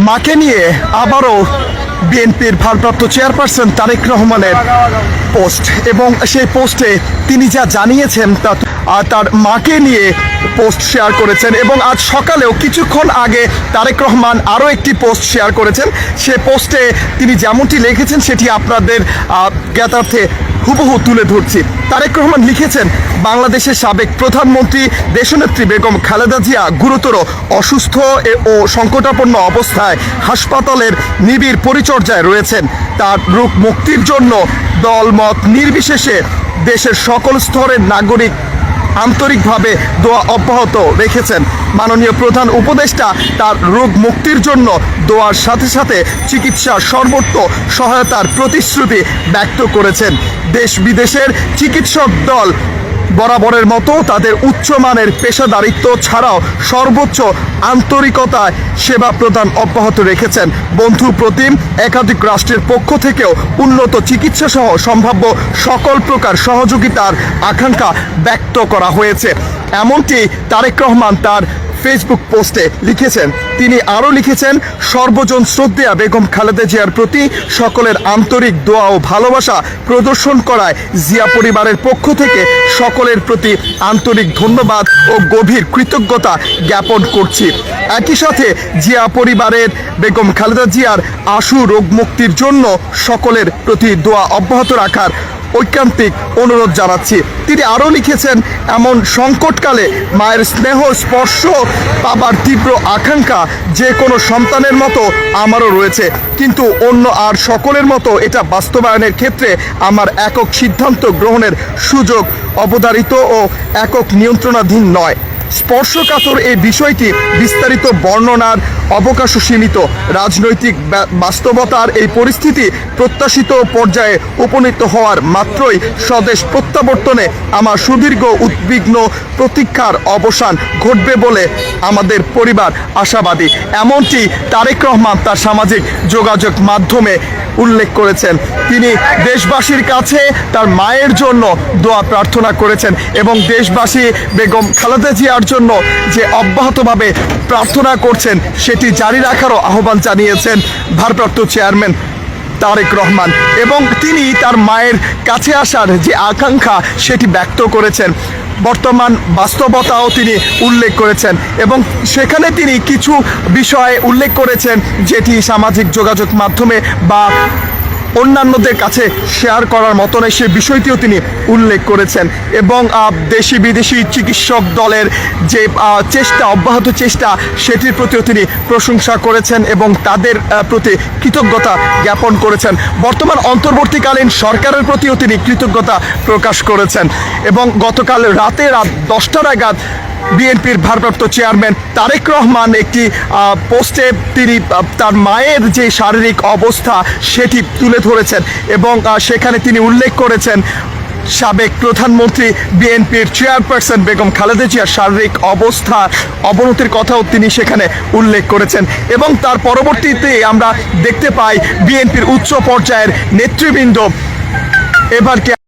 মাকে নিয়ে আবারও বিএনপির ভারপ্রাপ্ত চেয়ারপারসন তারেক রহমানের পোস্ট, এবং সেই পোস্টে তিনি যা জানিয়েছেন তা তার মাকে নিয়ে পোস্ট শেয়ার করেছেন। এবং আজ সকালেও কিছুক্ষণ আগে তারেক রহমান আরও একটি পোস্ট শেয়ার করেছেন। সে পোস্টে তিনি যেমনটি লিখেছেন সেটি আপনাদের জ্ঞাতার্থে হুবহু তুলে ধরছি। তারেক রহমান লিখেছেন, বাংলাদেশের সাবেক প্রধানমন্ত্রী দেশনেত্রী বেগম খালেদা জিয়া গুরুতর অসুস্থ ও সংকটাপন্ন অবস্থায় হাসপাতালের নিবিড় পরিচর্যায় রয়েছেন। তার রোগ মুক্তির জন্য দলমত নির্বিশেষে দেশের সকল স্তরের নাগরিক আন্তরিকভাবে দোয়া অব্যাহত রেখেছেন। মাননীয় প্রধান উপদেষ্টা তার রোগ মুক্তির জন্য দোয়ার সাথে সাথে চিকিৎসার সর্বোচ্চ সহায়তার প্রতিশ্রুতি ব্যক্ত করেছেন। দেশ বিদেশের চিকিৎসক দল বরাবরের মতো তাদের উচ্চমানের পেশাদারিত্ব ছাড়াও সর্বোচ্চ আন্তরিকতায় সেবা প্রদান অব্যাহত রেখেছেন। বন্ধু প্রতিম একাধিক রাষ্ট্রের পক্ষ থেকেও উন্নত চিকিৎসা সহ সম্ভাব্য সকল প্রকার সহযোগিতার আকাঙ্ক্ষা ব্যক্ত করা হয়েছে, এমনটি তারেক রহমান তার ফেসবুক পোস্টে লিখেছেন। তিনি আরও লিখেছেন, সর্বজন শ্রদ্ধেয়া বেগম খালেদা জিয়ার প্রতি সকলের আন্তরিক দোয়া ও ভালোবাসা প্রদর্শন করায় জিয়া পরিবারের পক্ষ থেকে সকলের প্রতি আন্তরিক ধন্যবাদ ও গভীর কৃতজ্ঞতা জ্ঞাপন করছি। একই সাথে জিয়া পরিবারের বেগম খালেদা জিয়ার আশু রোগ মুক্তির জন্য সকলের প্রতি দোয়া অব্যাহত রাখার ঐকান্তিক অনুরোধ জানাচ্ছি। তিনি আরও লিখেছেন, এমন সংকটকালে মায়ের স্নেহ স্পর্শ পাবার তীব্র আকাঙ্ক্ষা যে কোনো সন্তানের মতো আমারও রয়েছে, কিন্তু অন্য আর সকলের মতো এটা বাস্তবায়নের ক্ষেত্রে আমার একক সিদ্ধান্ত গ্রহণের সুযোগ অবধারিত ও একক নিয়ন্ত্রণাধীন নয়। স্পর্শকাতর এই বিষয়টি বিস্তারিত বর্ণনার অবকাশও সীমিত। রাজনৈতিক বাস্তবতার এই পরিস্থিতি প্রত্যাশিত পর্যায়ে উপনীত হওয়ার মাত্রই স্বদেশ প্রত্যাবর্তনে আমার সুদীর্ঘ উদ্বিগ্ন প্রতীক্ষার অবসান ঘটবে বলে আমাদের পরিবার আশাবাদী, এমনটি তারেক রহমান তার সামাজিক যোগাযোগ মাধ্যমে উল্লেখ করেছেন। তিনি দেশবাসীর কাছে তার মায়ের জন্য দোয়া প্রার্থনা করেছেন এবং দেশবাসী বেগম খালেদা জিয়ার জন্য যে অব্যাহতভাবে প্রার্থনা করছেন সেটি জারি রাখারও আহ্বান জানিয়েছেন ভারপ্রাপ্ত চেয়ারম্যান তারেক রহমান, এবং তিনি তার মায়ের কাছে আসার যে আকাঙ্ক্ষা সেটি ব্যক্ত করেছেন। বর্তমান বাস্তবতাও তিনি উল্লেখ করেছেন এবং সেখানে তিনি কিছু বিষয় উল্লেখ করেছেন যেটি সামাজিক যোগাযোগ মাধ্যমে বা অন্যান্যদের কাছে শেয়ার করার মতো নয়, সে বিষয়টিও তিনি উল্লেখ করেছেন। এবং দেশি বিদেশি চিকিৎসক দলের যে চেষ্টা, অব্যাহত চেষ্টা, সেটির প্রতিও তিনি প্রশংসা করেছেন এবং তাদের প্রতি কৃতজ্ঞতা জ্ঞাপন করেছেন। বর্তমান অন্তর্বর্তীকালীন সরকারের প্রতিও তিনি কৃতজ্ঞতা প্রকাশ করেছেন। এবং গতকাল রাতে 10টা নাগাদ বিএনপির ভারপ্রাপ্ত চেয়ারম্যান তারেক রহমান একটি পোস্টে তিনি তার মায়ের যে শারীরিক অবস্থা সেটি তুলে ধরেছেন এবং সেখানে তিনি উল্লেখ করেছেন সাবেক প্রধানমন্ত্রী বিএনপির চেয়ারপারসন বেগম খালেদা জিয়ার শারীরিক অবস্থা অবনতির কথাও তিনি সেখানে উল্লেখ করেছেন। এবং তার পরবর্তীতে আমরা দেখতে পাই বিএনপির উচ্চ পর্যায়ের নেতৃবৃন্দ এবার